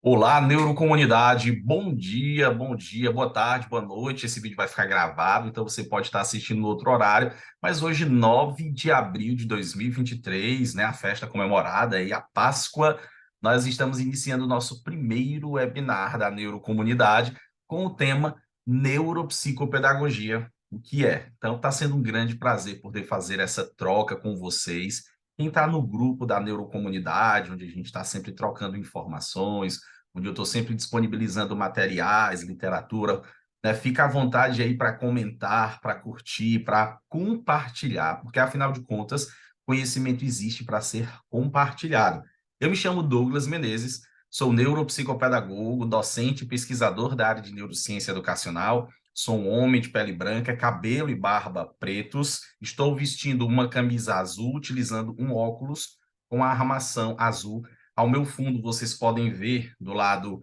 Olá, neurocomunidade. Bom dia, boa tarde, boa noite. Esse vídeo vai ficar gravado, então você pode estar assistindo no outro horário. Mas hoje, 9 de abril de 2023, né, a festa comemorada e a Páscoa, nós estamos iniciando o nosso primeiro webinar da neurocomunidade com o tema neuropsicopedagogia. O que é? Então, está sendo um grande prazer poder fazer essa troca com vocês. Quem está no grupo da neurocomunidade, onde a gente está sempre trocando informações, onde eu estou sempre disponibilizando materiais, literatura, né? Fica à vontade aí para comentar, para curtir, para compartilhar, porque afinal de contas, conhecimento existe para ser compartilhado. Eu me chamo Douglas Menezes, sou neuropsicopedagogo, docente e pesquisador da área de neurociência educacional, sou um homem de pele branca, cabelo e barba pretos, estou vestindo uma camisa azul, utilizando um óculos com a armação azul. Ao meu fundo, vocês podem ver, do lado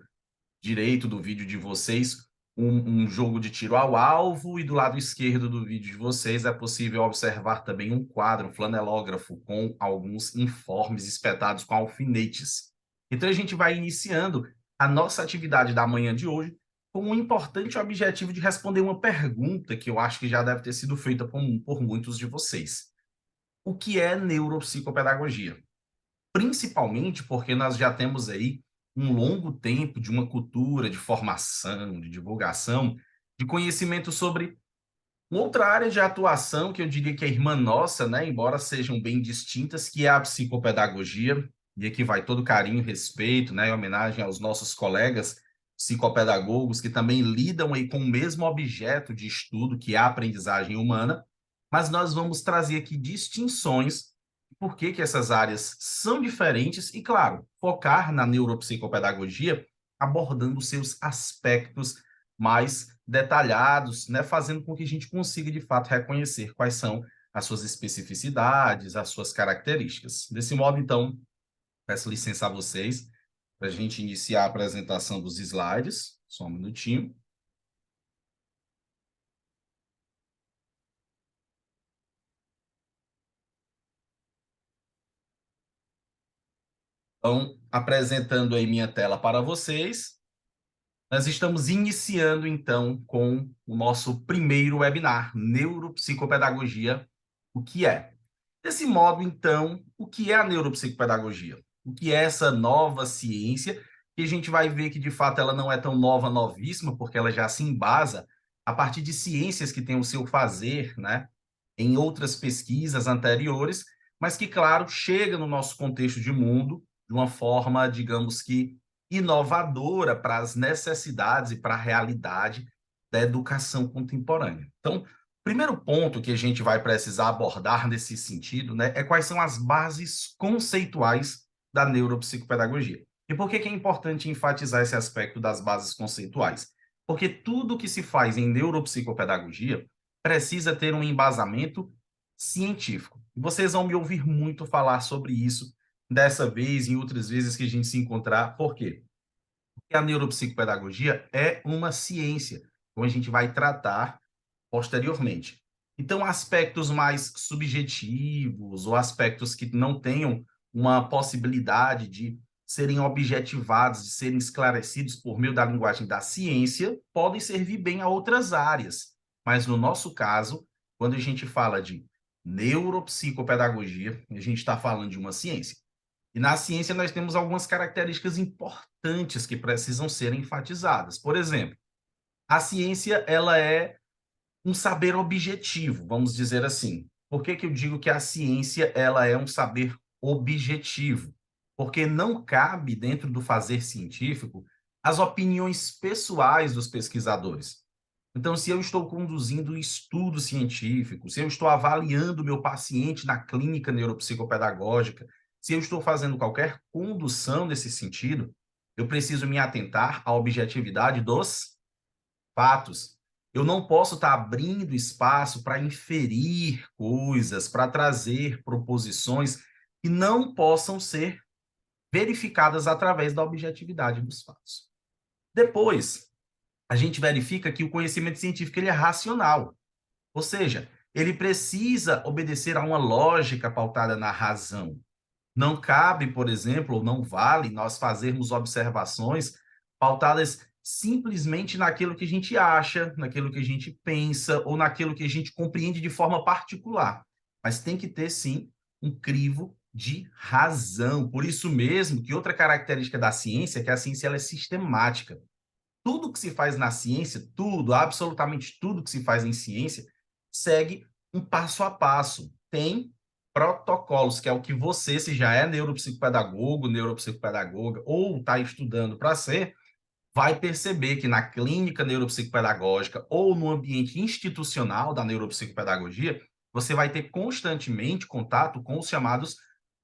direito do vídeo de vocês, um jogo de tiro ao alvo, e do lado esquerdo do vídeo de vocês é possível observar também um quadro, um flanelógrafo, com alguns informes espetados com alfinetes. Então, a gente vai iniciando a nossa atividade da manhã de hoje com um importante objetivo de responder uma pergunta que eu acho que já deve ter sido feita por muitos de vocês. O que é neuropsicopedagogia? Principalmente porque nós já temos aí um longo tempo de uma cultura de formação, de divulgação, de conhecimento sobre outra área de atuação que eu diria que é irmã nossa, né, embora sejam bem distintas, que é a psicopedagogia, e aqui vai todo carinho e respeito, né, em homenagem aos nossos colegas psicopedagogos que também lidam aí com o mesmo objeto de estudo, que é a aprendizagem humana, mas nós vamos trazer aqui distinções, por que essas áreas são diferentes e, claro, focar na neuropsicopedagogia abordando seus aspectos mais detalhados, né, fazendo com que a gente consiga, de fato, reconhecer quais são as suas especificidades, as suas características. Desse modo, então, peço licença a vocês para a gente iniciar a apresentação dos slides. Só um minutinho. Então, apresentando aí minha tela para vocês, nós estamos iniciando, então, com o nosso primeiro webinar, Neuropsicopedagogia, o que é? Desse modo, então, o que é a neuropsicopedagogia? O que é essa nova ciência? Que a gente vai ver que, de fato, ela não é tão nova, novíssima, porque ela já se embasa a partir de ciências que têm o seu fazer, né, em outras pesquisas anteriores, mas que, claro, chega no nosso contexto de mundo de uma forma, digamos que, inovadora para as necessidades e para a realidade da educação contemporânea. Então, primeiro ponto que a gente vai precisar abordar nesse sentido, né, é quais são as bases conceituais da neuropsicopedagogia. E por que é importante enfatizar esse aspecto das bases conceituais? Porque tudo que se faz em neuropsicopedagogia precisa ter um embasamento científico. E vocês vão me ouvir muito falar sobre isso dessa vez e em outras vezes que a gente se encontrar. Por quê? Porque a neuropsicopedagogia é uma ciência, como a gente vai tratar posteriormente. Então, aspectos mais subjetivos ou aspectos que não tenham uma possibilidade de serem objetivados, de serem esclarecidos por meio da linguagem da ciência, podem servir bem a outras áreas. Mas, no nosso caso, quando a gente fala de neuropsicopedagogia, a gente está falando de uma ciência. E na ciência nós temos algumas características importantes que precisam ser enfatizadas. Por exemplo, a ciência ela é um saber objetivo, vamos dizer assim. Por que que eu digo que a ciência ela é um saber objetivo? Porque não cabe dentro do fazer científico as opiniões pessoais dos pesquisadores. Então, se eu estou conduzindo um estudo científico, se eu estou avaliando o meu paciente na clínica neuropsicopedagógica, se eu estou fazendo qualquer condução nesse sentido, eu preciso me atentar à objetividade dos fatos. Eu não posso estar abrindo espaço para inferir coisas, para trazer proposições que não possam ser verificadas através da objetividade dos fatos. Depois, a gente verifica que o conhecimento científico ele é racional, ou seja, ele precisa obedecer a uma lógica pautada na razão. Não cabe, por exemplo, ou não vale nós fazermos observações pautadas simplesmente naquilo que a gente acha, naquilo que a gente pensa ou naquilo que a gente compreende de forma particular. Mas tem que ter, sim, um crivo de razão. Por isso mesmo que outra característica da ciência é que a ciência ela é sistemática. Tudo que se faz na ciência, tudo, absolutamente tudo que se faz em ciência, segue um passo a passo. Tem protocolos, que é o que você, se já é neuropsicopedagogo, neuropsicopedagoga, ou está estudando para ser, vai perceber que na clínica neuropsicopedagógica ou no ambiente institucional da neuropsicopedagogia, você vai ter constantemente contato com os chamados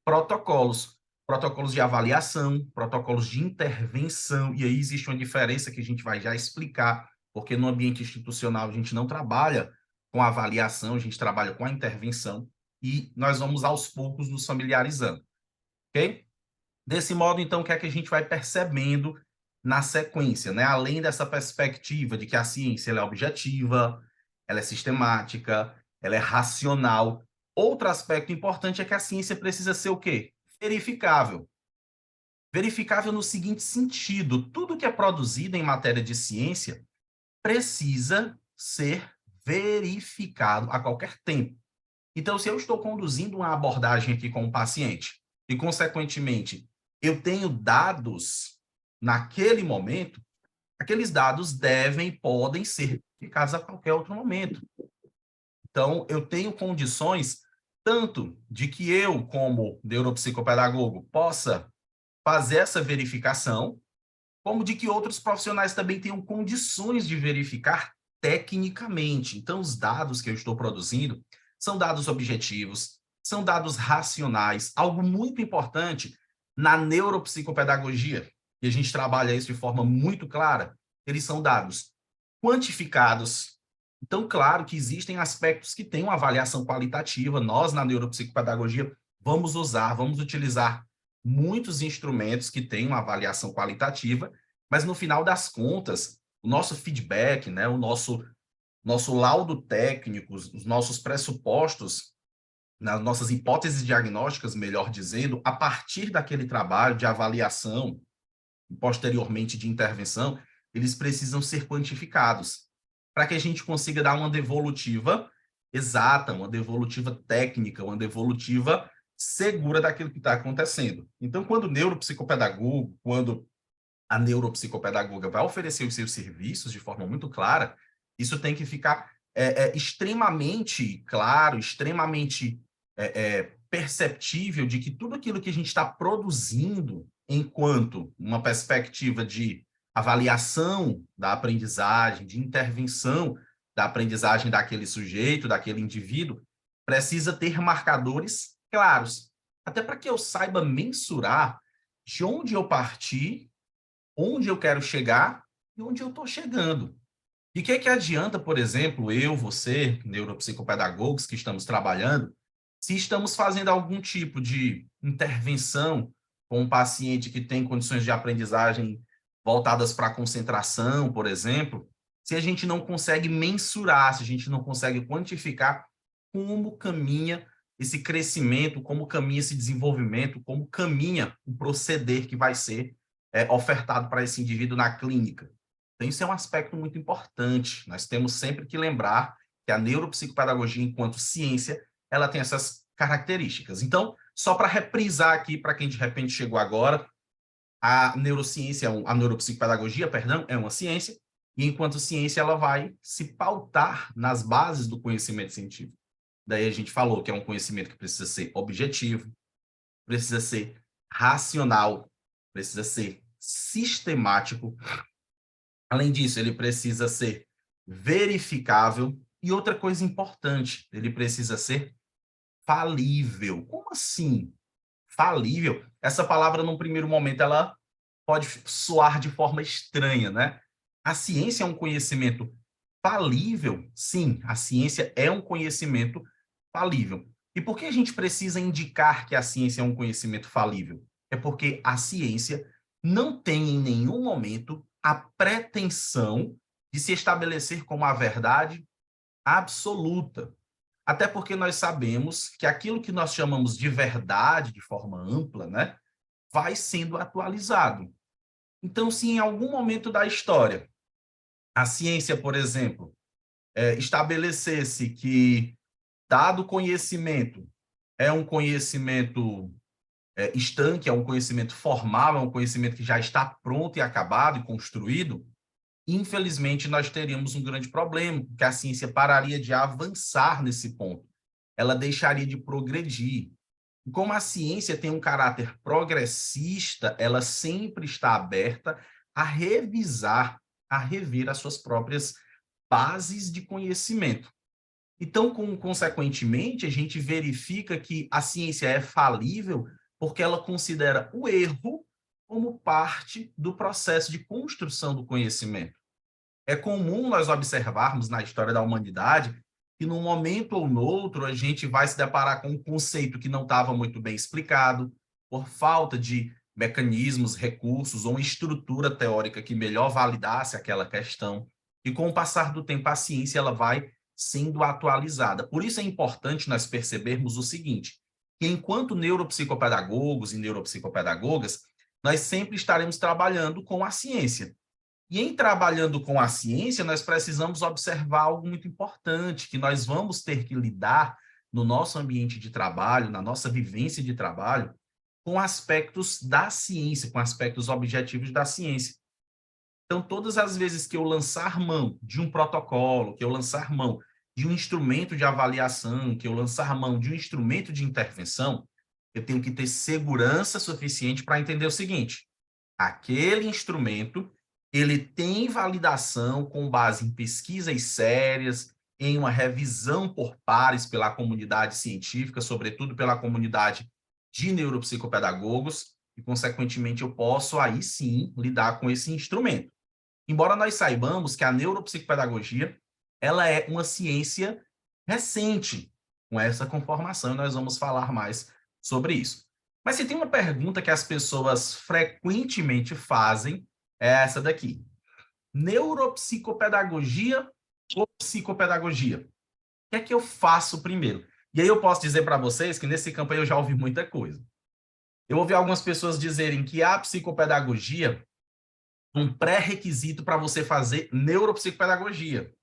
protocolos. Protocolos de avaliação, protocolos de intervenção, e aí existe uma diferença que a gente vai já explicar, porque no ambiente institucional a gente não trabalha com avaliação, a gente trabalha com a intervenção, e nós vamos aos poucos nos familiarizando, ok? Desse modo, então, o que é que a gente vai percebendo na sequência, né? Além dessa perspectiva de que a ciência ela é objetiva, ela é sistemática, ela é racional. Outro aspecto importante é que a ciência precisa ser o quê? Verificável. Verificável no seguinte sentido: tudo que é produzido em matéria de ciência precisa ser verificado a qualquer tempo. Então, se eu estou conduzindo uma abordagem aqui com o paciente e, consequentemente, eu tenho dados naquele momento, aqueles dados devem e podem ser verificados a qualquer outro momento. Então, eu tenho condições tanto de que eu, como neuropsicopedagogo, possa fazer essa verificação, como de que outros profissionais também tenham condições de verificar tecnicamente. Então, os dados que eu estou produzindo são dados objetivos, são dados racionais, algo muito importante na neuropsicopedagogia, e a gente trabalha isso de forma muito clara, eles são dados quantificados. Então, claro que existem aspectos que têm uma avaliação qualitativa, nós na neuropsicopedagogia vamos utilizar muitos instrumentos que têm uma avaliação qualitativa, mas no final das contas, o nosso feedback, né, o nosso laudo técnico, os nossos pressupostos, nas nossas hipóteses diagnósticas, melhor dizendo, a partir daquele trabalho de avaliação, posteriormente de intervenção, eles precisam ser quantificados, para que a gente consiga dar uma devolutiva exata, uma devolutiva técnica, uma devolutiva segura daquilo que está acontecendo. Então, quando o neuropsicopedagogo, quando a neuropsicopedagoga vai oferecer os seus serviços de forma muito clara, isso tem que ficar extremamente claro, extremamente perceptível de que tudo aquilo que a gente está produzindo enquanto uma perspectiva de avaliação da aprendizagem, de intervenção da aprendizagem daquele sujeito, daquele indivíduo, precisa ter marcadores claros, até para que eu saiba mensurar de onde eu parti, onde eu quero chegar e onde eu estou chegando. E o que é que adianta, por exemplo, eu, você, neuropsicopedagogos que estamos trabalhando, se estamos fazendo algum tipo de intervenção com um paciente que tem condições de aprendizagem voltadas para a concentração, por exemplo, se a gente não consegue mensurar, se a gente não consegue quantificar como caminha esse crescimento, como caminha esse desenvolvimento, como caminha o proceder que vai ser ofertado para esse indivíduo na clínica. Então, isso é um aspecto muito importante. Nós temos sempre que lembrar que a neuropsicopedagogia, enquanto ciência, ela tem essas características. Então, só para reprisar aqui, para quem de repente chegou agora, a neurociência, a neuropsicopedagogia, perdão, é uma ciência, e enquanto ciência ela vai se pautar nas bases do conhecimento científico. Daí a gente falou que é um conhecimento que precisa ser objetivo, precisa ser racional, precisa ser sistemático. Além disso, ele precisa ser verificável e outra coisa importante, ele precisa ser falível. Como assim? Falível? Essa palavra, num primeiro momento, ela pode soar de forma estranha, né? A ciência é um conhecimento falível? Sim, a ciência é um conhecimento falível. E por que a gente precisa indicar que a ciência é um conhecimento falível? É porque a ciência não tem em nenhum momento a pretensão de se estabelecer como a verdade absoluta. Até porque nós sabemos que aquilo que nós chamamos de verdade, de forma ampla, né, vai sendo atualizado. Então, se em algum momento da história a ciência, por exemplo, estabelecesse que dado conhecimento é um conhecimento estanque, é um conhecimento formal, é um conhecimento que já está pronto e acabado e construído, infelizmente nós teríamos um grande problema, porque a ciência pararia de avançar nesse ponto. Ela deixaria de progredir. E como a ciência tem um caráter progressista, ela sempre está aberta a revisar, a rever as suas próprias bases de conhecimento. Então, consequentemente, a gente verifica que a ciência é falível porque ela considera o erro como parte do processo de construção do conhecimento. É comum nós observarmos na história da humanidade que, num momento ou no outro, a gente vai se deparar com um conceito que não estava muito bem explicado, por falta de mecanismos, recursos ou uma estrutura teórica que melhor validasse aquela questão. E com o passar do tempo, a ciência ela vai sendo atualizada. Por isso é importante nós percebermos o seguinte, que enquanto neuropsicopedagogos e neuropsicopedagogas, nós sempre estaremos trabalhando com a ciência. E em trabalhando com a ciência, nós precisamos observar algo muito importante, que nós vamos ter que lidar no nosso ambiente de trabalho, na nossa vivência de trabalho, com aspectos da ciência, com aspectos objetivos da ciência. Então, todas as vezes que eu lançar mão de um protocolo, que eu lançar mão de um instrumento de avaliação, que eu lançar mão de um instrumento de intervenção, eu tenho que ter segurança suficiente para entender o seguinte: aquele instrumento ele tem validação com base em pesquisas sérias, em uma revisão por pares pela comunidade científica, sobretudo pela comunidade de neuropsicopedagogos, e, consequentemente, eu posso aí sim lidar com esse instrumento. Embora nós saibamos que a neuropsicopedagogia ela é uma ciência recente com essa conformação, e nós vamos falar mais sobre isso. Mas se tem uma pergunta que as pessoas frequentemente fazem, é essa daqui. Neuropsicopedagogia ou psicopedagogia? O que é que eu faço primeiro? E aí eu posso dizer para vocês que nesse campo aí eu já ouvi muita coisa. Eu ouvi algumas pessoas dizerem que a psicopedagogia é um pré-requisito para você fazer neuropsicopedagogia.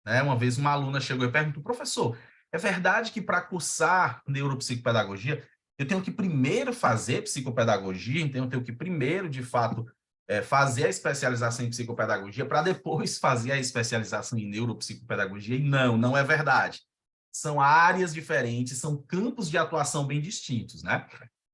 Né? Uma vez uma aluna chegou e perguntou, professor, é verdade que para cursar neuropsicopedagogia eu tenho que primeiro fazer psicopedagogia, então eu tenho que primeiro, de fato, fazer a especialização em psicopedagogia para depois fazer a especialização em neuropsicopedagogia? E não, não é verdade. São áreas diferentes, são campos de atuação bem distintos, né?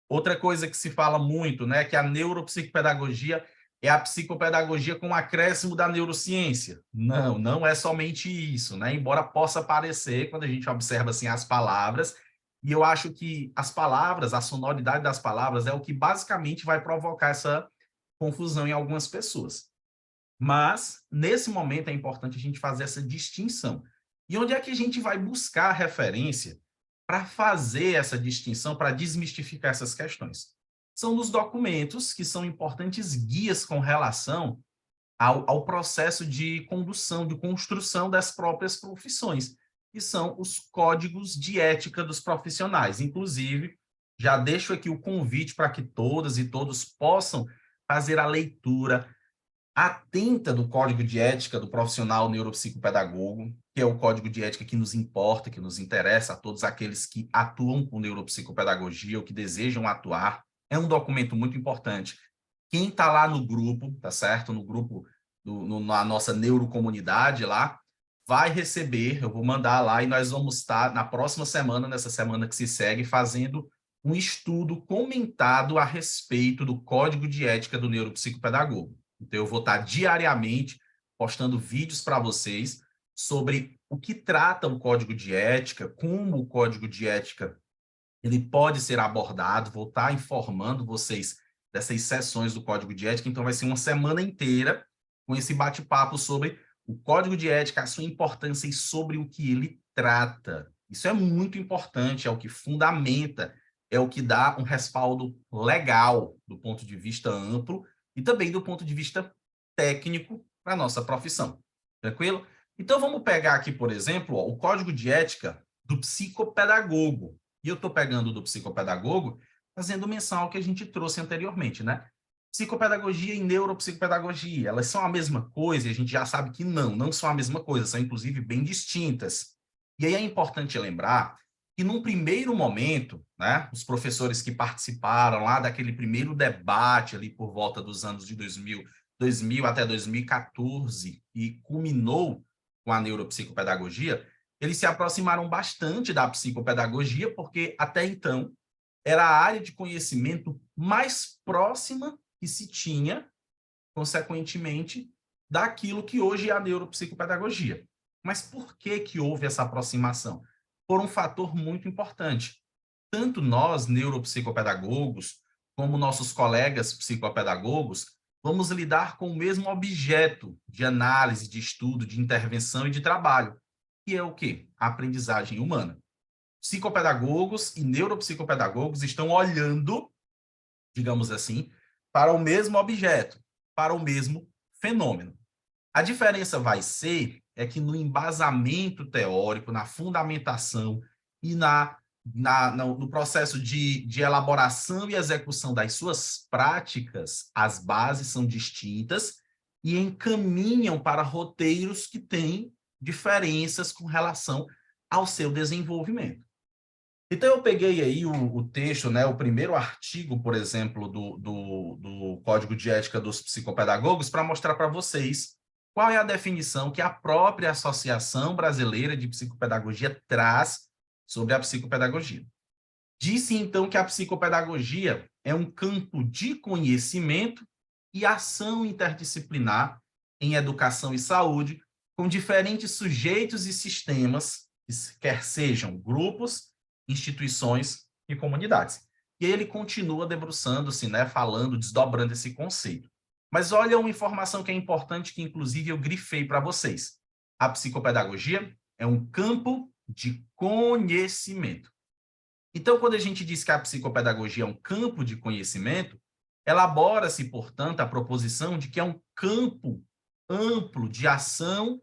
Outra coisa que se fala muito, né, é que a neuropsicopedagogia é a psicopedagogia com acréscimo da neurociência. Não, não é somente isso, né? Embora possa parecer, quando a gente observa assim as palavras, e eu acho que as palavras, a sonoridade das palavras é o que basicamente vai provocar essa confusão em algumas pessoas. Mas, nesse momento, é importante a gente fazer essa distinção. E onde é que a gente vai buscar referência para fazer essa distinção, para desmistificar essas questões? São nos documentos, que são importantes guias com relação ao processo de condução, de construção das próprias profissões, que são os códigos de ética dos profissionais. Inclusive, já deixo aqui o convite para que todas e todos possam fazer a leitura atenta do código de ética do profissional neuropsicopedagogo, que é o código de ética que nos importa, que nos interessa a todos aqueles que atuam com neuropsicopedagogia ou que desejam atuar. É um documento muito importante. Quem está lá no grupo, tá certo? No grupo, na nossa neurocomunidade lá, vai receber, eu vou mandar lá e nós vamos estar na próxima semana, nessa semana que se segue, fazendo um estudo comentado a respeito do código de ética do neuropsicopedagogo. Então, eu vou estar diariamente postando vídeos para vocês sobre o que trata o código de ética, como o código de ética ele pode ser abordado, vou estar informando vocês dessas sessões do código de ética, então vai ser uma semana inteira com esse bate-papo sobre o código de ética, a sua importância e sobre o que ele trata. Isso é muito importante, é o que fundamenta, é o que dá um respaldo legal do ponto de vista amplo e também do ponto de vista técnico para a nossa profissão. Tranquilo? Então, vamos pegar aqui, por exemplo, ó, o código de ética do psicopedagogo. E eu estou pegando do psicopedagogo, fazendo menção ao que a gente trouxe anteriormente, né? Psicopedagogia e neuropsicopedagogia, elas são a mesma coisa, e a gente já sabe que não são a mesma coisa, são inclusive bem distintas. E aí é importante lembrar que num primeiro momento, né, os professores que participaram lá daquele primeiro debate ali por volta dos anos de 2000 até 2014 e culminou com a neuropsicopedagogia, eles se aproximaram bastante da psicopedagogia, porque até então era a área de conhecimento mais próxima que se tinha, consequentemente, daquilo que hoje é a neuropsicopedagogia. Mas por que que houve essa aproximação? Por um fator muito importante. Tanto nós, neuropsicopedagogos, como nossos colegas psicopedagogos, vamos lidar com o mesmo objeto de análise, de estudo, de intervenção e de trabalho, que é o quê? A aprendizagem humana. Psicopedagogos e neuropsicopedagogos estão olhando, digamos assim, para o mesmo objeto, para o mesmo fenômeno. A diferença vai ser é que no embasamento teórico, na fundamentação e no processo de elaboração e execução das suas práticas, as bases são distintas e encaminham para roteiros que têm diferenças com relação ao seu desenvolvimento. Então, eu peguei aí o texto, né, o primeiro artigo, por exemplo, do Código de Ética dos Psicopedagogos, para mostrar para vocês qual é a definição que a própria Associação Brasileira de Psicopedagogia traz sobre a psicopedagogia. Disse, então, que a psicopedagogia é um campo de conhecimento e ação interdisciplinar em educação e saúde, com diferentes sujeitos e sistemas, quer sejam grupos, instituições e comunidades. E aí ele continua debruçando-se, né, falando, desdobrando esse conceito. Mas olha uma informação que é importante, que inclusive eu grifei para vocês. A psicopedagogia é um campo de conhecimento. Então, quando a gente diz que a psicopedagogia é um campo de conhecimento, elabora-se, portanto, a proposição de que é um campo amplo de ação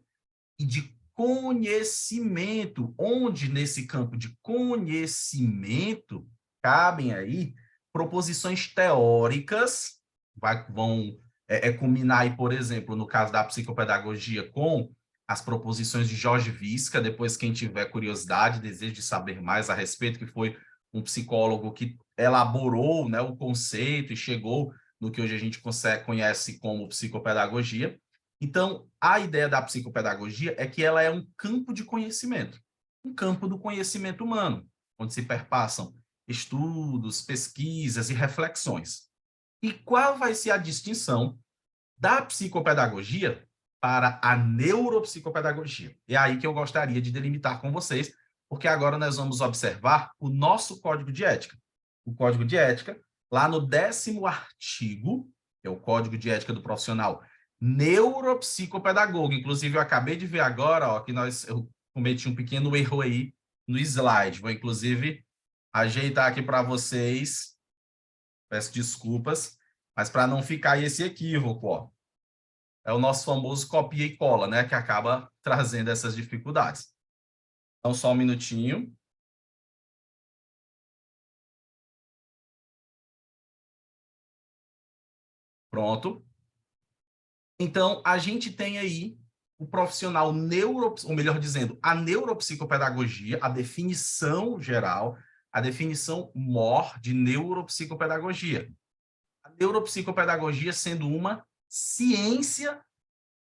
e de conhecimento, onde nesse campo de conhecimento cabem aí proposições teóricas, vão culminar aí, por exemplo, no caso da psicopedagogia, com as proposições de Jorge Visca. Depois, quem tiver curiosidade, desejo de saber mais a respeito, que foi um psicólogo que elaborou, né, o conceito e chegou no que hoje a gente conhece como psicopedagogia. Então, a ideia da psicopedagogia é que ela é um campo de conhecimento, um campo do conhecimento humano, onde se perpassam estudos, pesquisas e reflexões. E qual vai ser a distinção da psicopedagogia para a neuropsicopedagogia? É aí que eu gostaria de delimitar com vocês, porque agora nós vamos observar o nosso código de ética. O código de ética, lá no 10º artigo, que é o código de ética do profissional neuropsicopedagogo. Inclusive, eu acabei de ver agora, ó, que eu cometi um pequeno erro aí no slide. Vou, inclusive, ajeitar aqui para vocês. Peço desculpas, mas para não ficar esse equívoco, ó. É o nosso famoso copia e cola, né, que acaba trazendo essas dificuldades. Então, só um minutinho. Pronto. Então, a gente tem aí o profissional ou melhor dizendo, a neuropsicopedagogia, a definição geral, a definição MOR de neuropsicopedagogia. A neuropsicopedagogia sendo uma ciência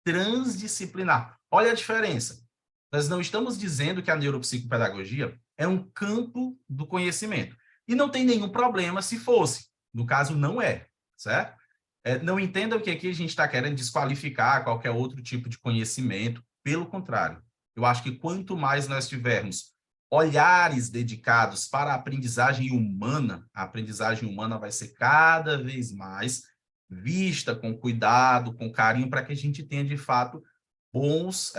transdisciplinar. Olha a diferença. Nós não estamos dizendo que a neuropsicopedagogia é um campo do conhecimento. E não tem nenhum problema se fosse. No caso, não é, certo? Não entendam que aqui a gente está querendo desqualificar qualquer outro tipo de conhecimento. Pelo contrário, eu acho que quanto mais nós tivermos olhares dedicados para a aprendizagem humana vai ser cada vez mais vista com cuidado, com carinho, para que a gente tenha, de fato, bons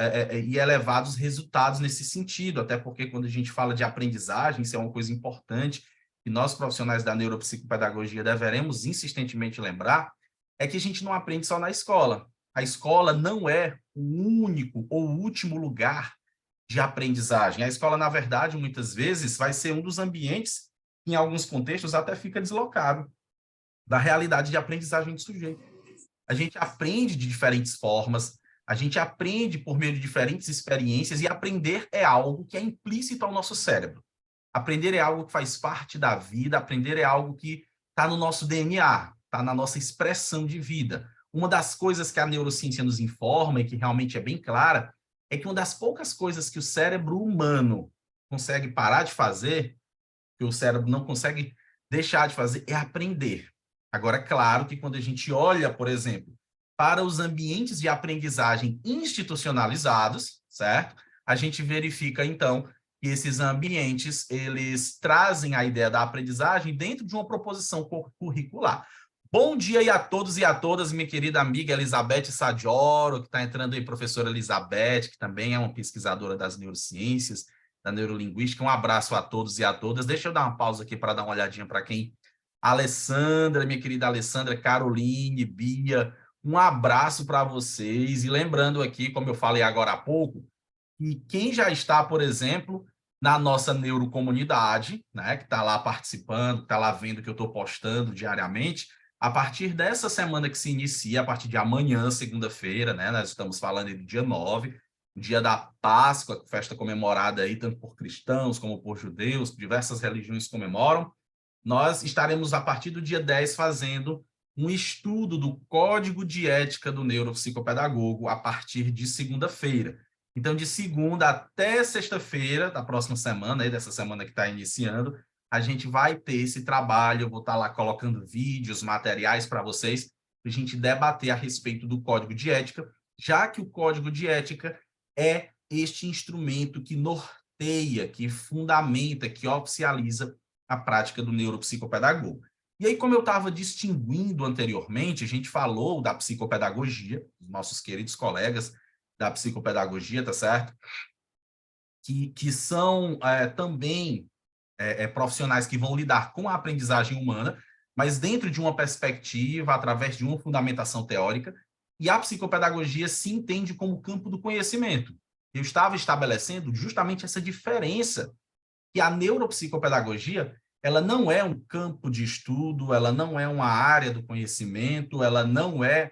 e elevados resultados nesse sentido, até porque quando a gente fala de aprendizagem, isso é uma coisa importante, e nós, profissionais da neuropsicopedagogia, deveremos insistentemente lembrar, é que a gente não aprende só na escola. A escola não é o único ou último lugar de aprendizagem. A escola, na verdade, muitas vezes, vai ser um dos ambientes que, em alguns contextos, até fica deslocado da realidade de aprendizagem do sujeito. A gente aprende de diferentes formas, a gente aprende por meio de diferentes experiências, e aprender é algo que é implícito ao nosso cérebro. Aprender é algo que faz parte da vida, aprender é algo que está no nosso DNA, está na nossa expressão de vida. Uma das coisas que a neurociência nos informa, e que realmente é bem clara, é que uma das poucas coisas que o cérebro humano consegue parar de fazer, que o cérebro não consegue deixar de fazer, é aprender. Agora, é claro que quando a gente olha, por exemplo, para os ambientes de aprendizagem institucionalizados, certo? A gente verifica, então, que esses ambientes, eles trazem a ideia da aprendizagem dentro de uma proposição curricular. Bom dia aí a todos e a todas, minha querida amiga Elizabeth Sadioro, que está entrando aí, professora Elizabeth, que também é uma pesquisadora das neurociências, da neurolinguística. Um abraço a todos e a todas. Deixa eu dar uma pausa aqui para dar uma olhadinha para quem... Alessandra, minha querida Alessandra, Caroline, Bia, um abraço para vocês. E lembrando aqui, como eu falei agora há pouco, que quem já está, por exemplo, na nossa neurocomunidade, né, que está lá participando, que está lá vendo o que eu estou postando diariamente, a partir dessa semana que se inicia, a partir de amanhã, segunda-feira, né, nós estamos falando do dia 9, dia da Páscoa, festa comemorada aí tanto por cristãos como por judeus, diversas religiões comemoram. Nós estaremos, a partir do dia 10, fazendo um estudo do Código de Ética do Neuropsicopedagogo a partir de segunda-feira. Então, de segunda até sexta-feira, da próxima semana, aí, dessa semana que está iniciando, a gente vai ter esse trabalho, eu vou estar lá colocando vídeos, materiais para vocês, para a gente debater a respeito do Código de Ética, já que o Código de Ética é este instrumento que norteia, que fundamenta, que oficializa a prática do neuropsicopedagogo. E aí, como eu estava distinguindo anteriormente, a gente falou da psicopedagogia, dos nossos queridos colegas da psicopedagogia, tá certo? Que são também profissionais que vão lidar com a aprendizagem humana, mas dentro de uma perspectiva, através de uma fundamentação teórica, e a psicopedagogia se entende como campo do conhecimento. Eu estava estabelecendo justamente essa diferença, que a neuropsicopedagogia, ela não é um campo de estudo, ela não é uma área do conhecimento, ela não é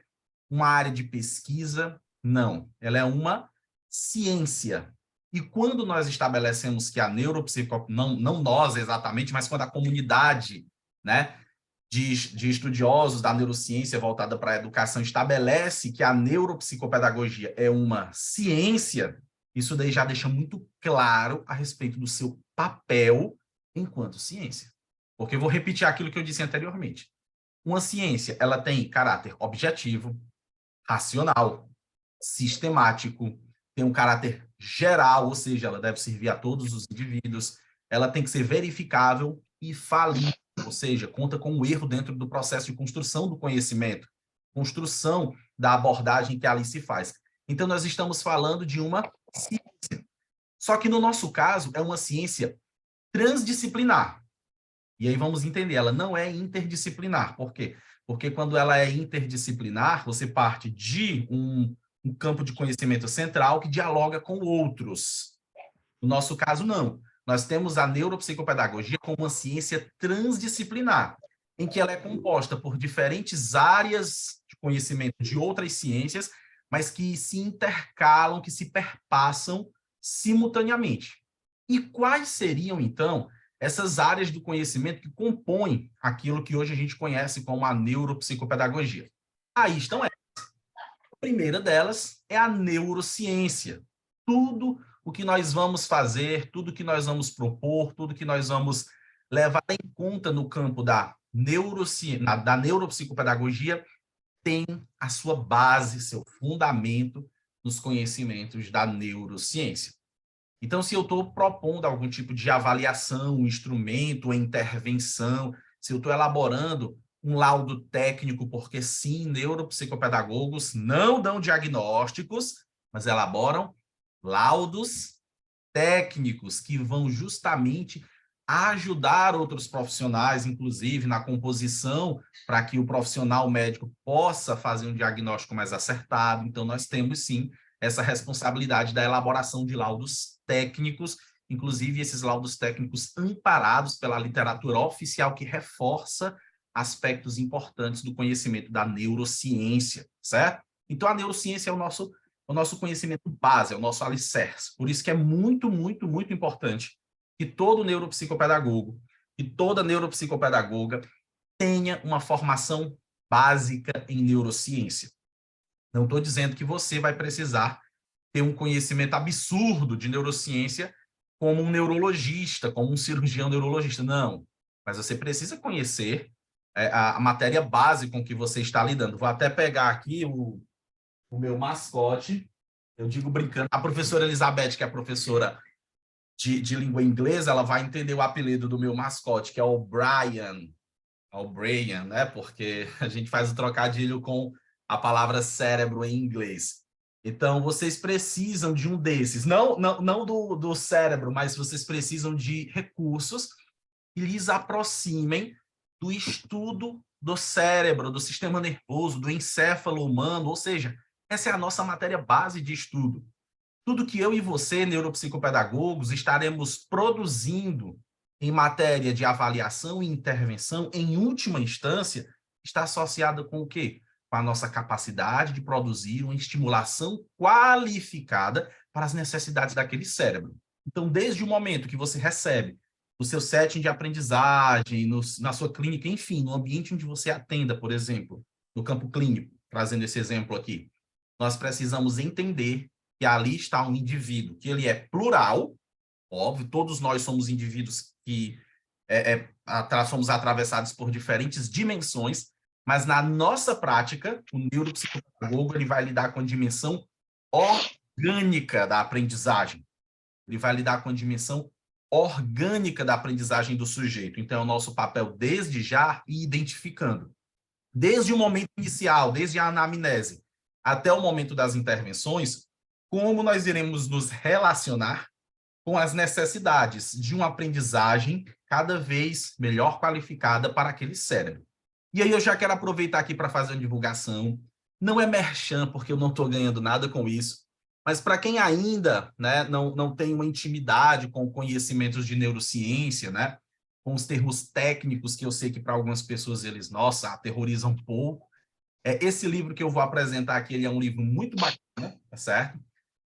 uma área de pesquisa, não. Ela é uma ciência. E quando nós estabelecemos que a neuropsicopedagogia, não nós exatamente, mas quando a comunidade, né, de estudiosos da neurociência voltada para a educação estabelece que a neuropsicopedagogia é uma ciência, isso daí já deixa muito claro a respeito do seu papel enquanto ciência. Porque eu vou repetir aquilo que eu disse anteriormente. Uma ciência, ela tem caráter objetivo, racional, sistemático, tem um caráter geral, ou seja, ela deve servir a todos os indivíduos, ela tem que ser verificável e falível, ou seja, conta com um erro dentro do processo de construção do conhecimento, construção da abordagem que ali se faz. Então, nós estamos falando de uma ciência. Só que, no nosso caso, é uma ciência transdisciplinar. E aí vamos entender, ela não é interdisciplinar. Por quê? Porque quando ela é interdisciplinar, você parte de um campo de conhecimento central que dialoga com outros. No nosso caso, não. Nós temos a neuropsicopedagogia como uma ciência transdisciplinar, em que ela é composta por diferentes áreas de conhecimento de outras ciências, mas que se intercalam, que se perpassam simultaneamente. E quais seriam, então, essas áreas do conhecimento que compõem aquilo que hoje a gente conhece como a neuropsicopedagogia? Aí estão elas. A primeira delas é a neurociência. Tudo o que nós vamos fazer, tudo que nós vamos propor, tudo que nós vamos levar em conta no campo da neuropsicopedagogia tem a sua base, seu fundamento nos conhecimentos da neurociência. Então, se eu estou propondo algum tipo de avaliação, um instrumento, uma intervenção, se eu estou elaborando um laudo técnico, porque sim, neuropsicopedagogos não dão diagnósticos, mas elaboram laudos técnicos que vão justamente ajudar outros profissionais, inclusive na composição, para que o profissional médico possa fazer um diagnóstico mais acertado. Então, nós temos, sim, essa responsabilidade da elaboração de laudos técnicos, inclusive esses laudos técnicos amparados pela literatura oficial que reforça aspectos importantes do conhecimento da neurociência, certo? Então, a neurociência é o nosso conhecimento base, é o nosso alicerce. Por isso que é muito, muito, muito importante que todo neuropsicopedagogo e toda neuropsicopedagoga tenha uma formação básica em neurociência. Não estou dizendo que você vai precisar ter um conhecimento absurdo de neurociência como um neurologista, como um cirurgião neurologista. Não, mas você precisa conhecer a matéria base com que você está lidando. Vou até pegar aqui o meu mascote, eu digo brincando, a professora Elizabeth, que é a professora de língua inglesa, ela vai entender o apelido do meu mascote, que é o Brian, né? Porque a gente faz o trocadilho com a palavra cérebro em inglês. Então, vocês precisam de um desses, não do cérebro, mas vocês precisam de recursos que lhes aproximem do estudo do cérebro, do sistema nervoso, do encéfalo humano, ou seja, essa é a nossa matéria base de estudo. Tudo que eu e você, neuropsicopedagogos, estaremos produzindo em matéria de avaliação e intervenção, em última instância, está associado com o quê? Com a nossa capacidade de produzir uma estimulação qualificada para as necessidades daquele cérebro. Então, desde o momento que você recebe o seu setting de aprendizagem, na sua clínica, enfim, no ambiente onde você atenda, por exemplo, no campo clínico, trazendo esse exemplo aqui, nós precisamos entender que ali está um indivíduo, que ele é plural, óbvio, todos nós somos indivíduos que somos atravessados por diferentes dimensões, mas na nossa prática, o neuropsicopedagogo ele vai lidar com a dimensão orgânica da aprendizagem. Ele vai lidar com a dimensão orgânica da aprendizagem do sujeito. Então, é o nosso papel desde já ir identificando. Desde o momento inicial, desde a anamnese, até o momento das intervenções, como nós iremos nos relacionar com as necessidades de uma aprendizagem cada vez melhor qualificada para aquele cérebro. E aí eu já quero aproveitar aqui para fazer uma divulgação. Não é merchan, porque eu não estou ganhando nada com isso, mas para quem ainda, né, não tem uma intimidade com conhecimentos de neurociência, né, com os termos técnicos que eu sei que para algumas pessoas eles, nossa, aterrorizam um pouco, esse livro que eu vou apresentar aqui, ele é um livro muito bacana, tá certo?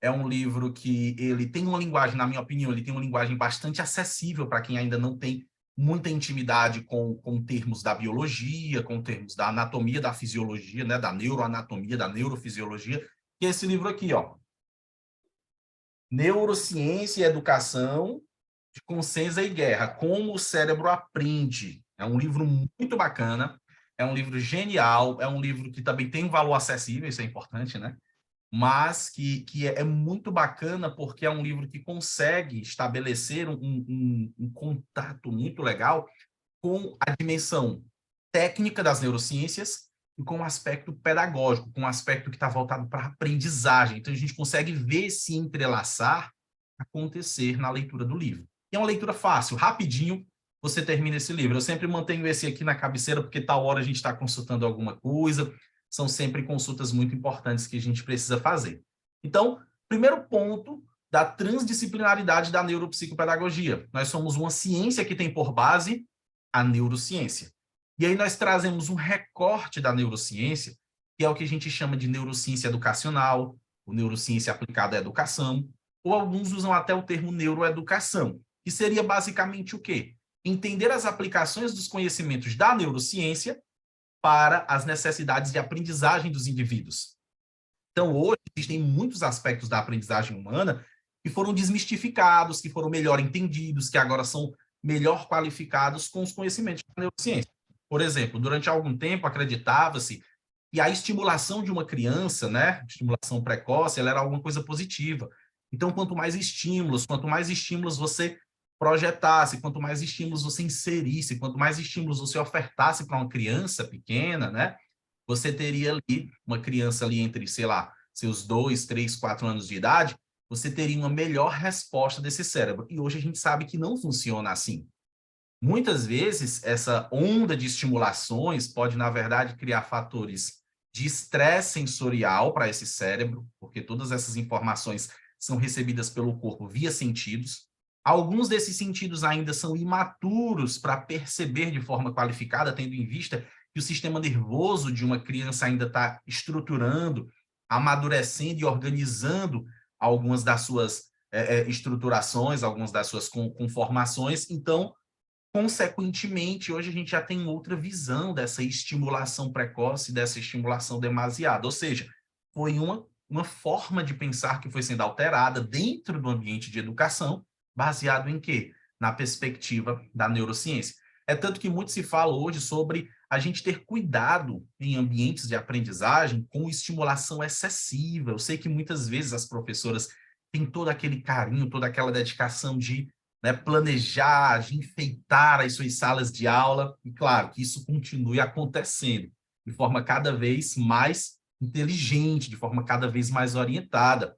É um livro que ele tem uma linguagem, na minha opinião, ele tem uma linguagem bastante acessível para quem ainda não tem muita intimidade com termos da biologia, com termos da anatomia, da fisiologia, né, da neuroanatomia, da neurofisiologia, que é esse livro aqui, ó. Neurociência e Educação de Consciência e Guerra, Como o Cérebro Aprende. É um livro muito bacana, é um livro genial, é um livro que também tem um valor acessível, isso é importante, né? Mas que é muito bacana porque é um livro que consegue estabelecer um contato muito legal com a dimensão técnica das neurociências e com o aspecto pedagógico, com o aspecto que está voltado para a aprendizagem. Então, a gente consegue ver se entrelaçar acontecer na leitura do livro. E é uma leitura fácil, rapidinho, você termina esse livro. Eu sempre mantenho esse aqui na cabeceira, porque tal hora a gente está consultando alguma coisa, são sempre consultas muito importantes que a gente precisa fazer. Então, primeiro ponto da transdisciplinaridade da neuropsicopedagogia. Nós somos uma ciência que tem por base a neurociência. E aí nós trazemos um recorte da neurociência, que é o que a gente chama de neurociência educacional, ou neurociência aplicada à educação, ou alguns usam até o termo neuroeducação, que seria basicamente o quê? Entender as aplicações dos conhecimentos da neurociência para as necessidades de aprendizagem dos indivíduos. Então, hoje, existem muitos aspectos da aprendizagem humana que foram desmistificados, que foram melhor entendidos, que agora são melhor qualificados com os conhecimentos da neurociência. Por exemplo, durante algum tempo acreditava-se que a estimulação de uma criança, né, estimulação precoce, ela era alguma coisa positiva. Então, quanto mais estímulos você projetasse, quanto mais estímulos você inserisse, quanto mais estímulos você ofertasse para uma criança pequena, né, você teria ali uma criança ali entre, sei lá, seus 2, 3, 4 anos de idade, você teria uma melhor resposta desse cérebro. E hoje a gente sabe que não funciona assim. Muitas vezes, essa onda de estimulações pode, na verdade, criar fatores de estresse sensorial para esse cérebro, porque todas essas informações são recebidas pelo corpo via sentidos. Alguns desses sentidos ainda são imaturos para perceber de forma qualificada, tendo em vista que o sistema nervoso de uma criança ainda está estruturando, amadurecendo e organizando algumas das suas estruturações, algumas das suas conformações. Então, consequentemente, hoje a gente já tem outra visão dessa estimulação precoce, dessa estimulação demasiada. Ou seja, foi uma forma de pensar que foi sendo alterada dentro do ambiente de educação, baseado em quê? Na perspectiva da neurociência. É tanto que muito se fala hoje sobre a gente ter cuidado em ambientes de aprendizagem com estimulação excessiva. Eu sei que muitas vezes as professoras têm todo aquele carinho, toda aquela dedicação de, né, planejar, de enfeitar as suas salas de aula, e claro, que isso continue acontecendo de forma cada vez mais inteligente, de forma cada vez mais orientada,